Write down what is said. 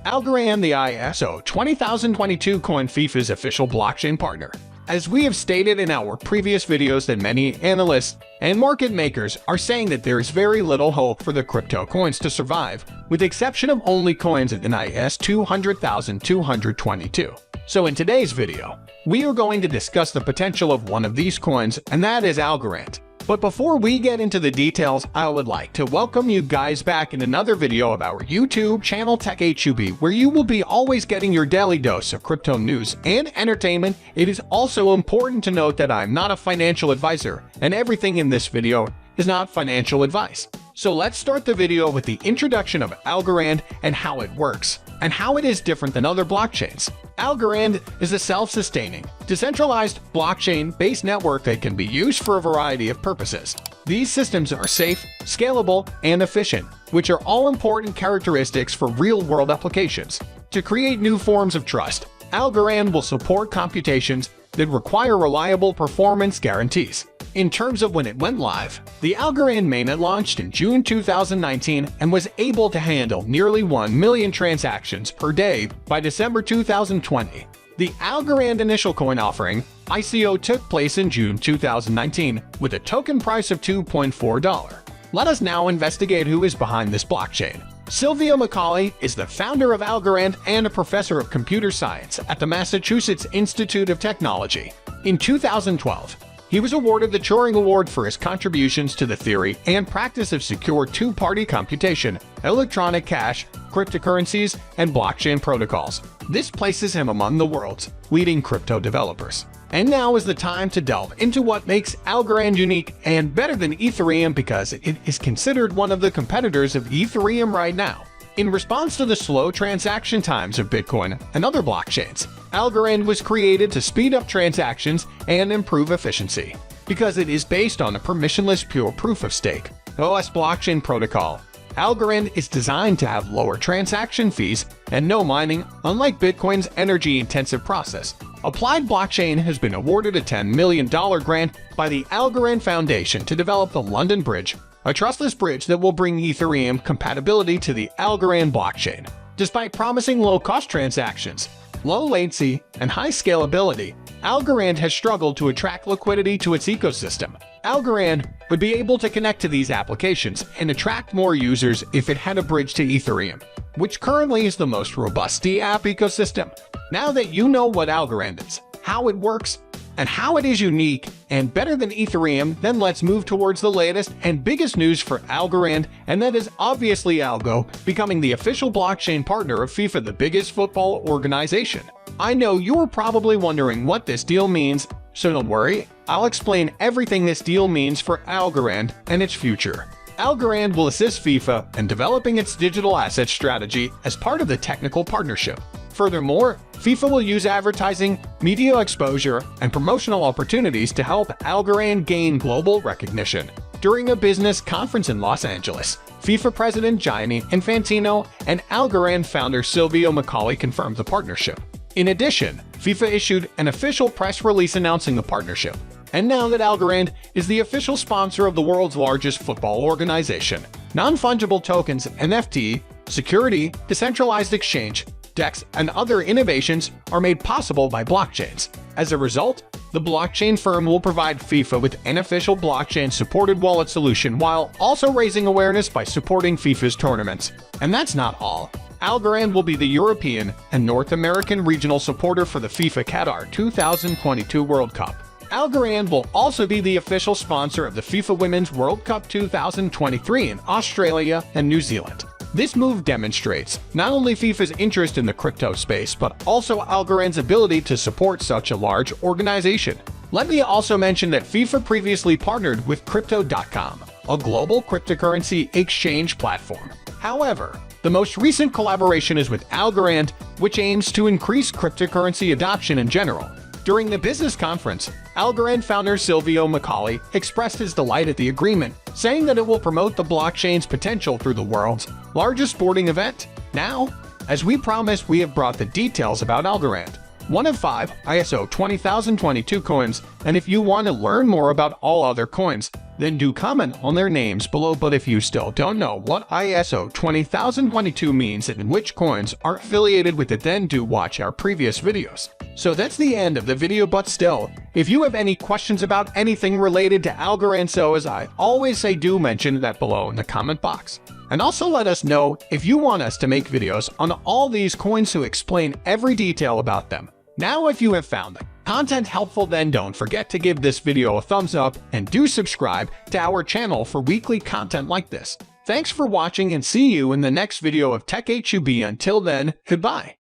Algorand, the ISO 20022 coin, FIFA's official blockchain partner. As we have stated in our previous videos, that many analysts and market makers are saying that there is very little hope for the crypto coins to survive, with the exception of only coins at an IS 200,222. So in today's video, we are going to discuss the potential of one of these coins, and that is Algorand. But before we get into the details, I would like to welcome you guys back in another video of our YouTube channel TechHub, where you will be always getting your daily dose of crypto news and entertainment. It is also important to note that I'm not a financial advisor, and everything in this video is not financial advice. So let's start the video with the introduction of Algorand and how it works, and how it is different than other blockchains. Algorand is a self-sustaining, decentralized blockchain-based network that can be used for a variety of purposes. These systems are safe, scalable, and efficient, which are all important characteristics for real-world applications. To create new forms of trust, Algorand will support computations that require reliable performance guarantees. In terms of when it went live, the Algorand mainnet launched in June 2019 and was able to handle nearly 1 million transactions per day by December 2020. The Algorand initial coin offering, ICO, took place in June 2019 with a token price of $2.4. Let us now investigate who is behind this blockchain. Silvio Macaulay is the founder of Algorand and a professor of computer science at the Massachusetts Institute of Technology. In 2012, he was awarded the Turing Award for his contributions to the theory and practice of secure two-party computation, electronic cash, cryptocurrencies, and blockchain protocols. This places him among the world's leading crypto developers. And now is the time to delve into what makes Algorand unique and better than Ethereum, because it is considered one of the competitors of Ethereum right now. In response to the slow transaction times of Bitcoin and other blockchains, Algorand was created to speed up transactions and improve efficiency. Because it is based on a permissionless pure proof-of-stake (POS) blockchain protocol, Algorand is designed to have lower transaction fees and no mining, unlike Bitcoin's energy-intensive process. Applied Blockchain has been awarded a $10 million grant by the Algorand Foundation to develop the London Bridge, a trustless bridge that will bring Ethereum compatibility to the Algorand blockchain. Despite promising low-cost transactions, low latency, and high scalability, Algorand has struggled to attract liquidity to its ecosystem. Algorand would be able to connect to these applications and attract more users if it had a bridge to Ethereum, which currently is the most robust app ecosystem. Now that you know what Algorand is, how it works, and how it is unique and better than Ethereum, then let's move towards the latest and biggest news for Algorand, and that is obviously Algo becoming the official blockchain partner of FIFA, the biggest football organization. I know you're probably wondering what this deal means, so don't worry, I'll explain everything this deal means for Algorand and its future. Algorand will assist FIFA in developing its digital asset strategy as part of the technical partnership. Furthermore, FIFA will use advertising, media exposure, and promotional opportunities to help Algorand gain global recognition. During a business conference in Los Angeles, FIFA President Gianni Infantino and Algorand founder Silvio Macaulay confirmed the partnership. In addition, FIFA issued an official press release announcing the partnership. And now that Algorand is the official sponsor of the world's largest football organization, non-fungible tokens, NFT, security, decentralized exchange, DEX, and other innovations are made possible by blockchains. As a result, the blockchain firm will provide FIFA with an official blockchain-supported wallet solution while also raising awareness by supporting FIFA's tournaments. And that's not all. Algorand will be the European and North American regional supporter for the FIFA Qatar 2022 World Cup. Algorand will also be the official sponsor of the FIFA Women's World Cup 2023 in Australia and New Zealand. This move demonstrates not only FIFA's interest in the crypto space, but also Algorand's ability to support such a large organization. Let me also mention that FIFA previously partnered with Crypto.com, a global cryptocurrency exchange platform. However, the most recent collaboration is with Algorand, which aims to increase cryptocurrency adoption in general. During the business conference, Algorand founder Silvio Macaulay expressed his delight at the agreement, saying that it will promote the blockchain's potential through the world's largest sporting event. Now, as we promised, we have brought the details about Algorand, one of 5 ISO 20022 coins, and if you want to learn more about all other coins, then do comment on their names below. But if you still don't know what ISO 20022 means and which coins are affiliated with it, then do watch our previous videos. So that's the end of the video, but still, if you have any questions about anything related to Algorand, so as I always say, do mention that below in the comment box. And also let us know if you want us to make videos on all these coins to explain every detail about them. Now, if you have found the content helpful, then don't forget to give this video a thumbs up and do subscribe to our channel for weekly content like this. Thanks for watching and see you in the next video of Tech HUB. Until then, goodbye.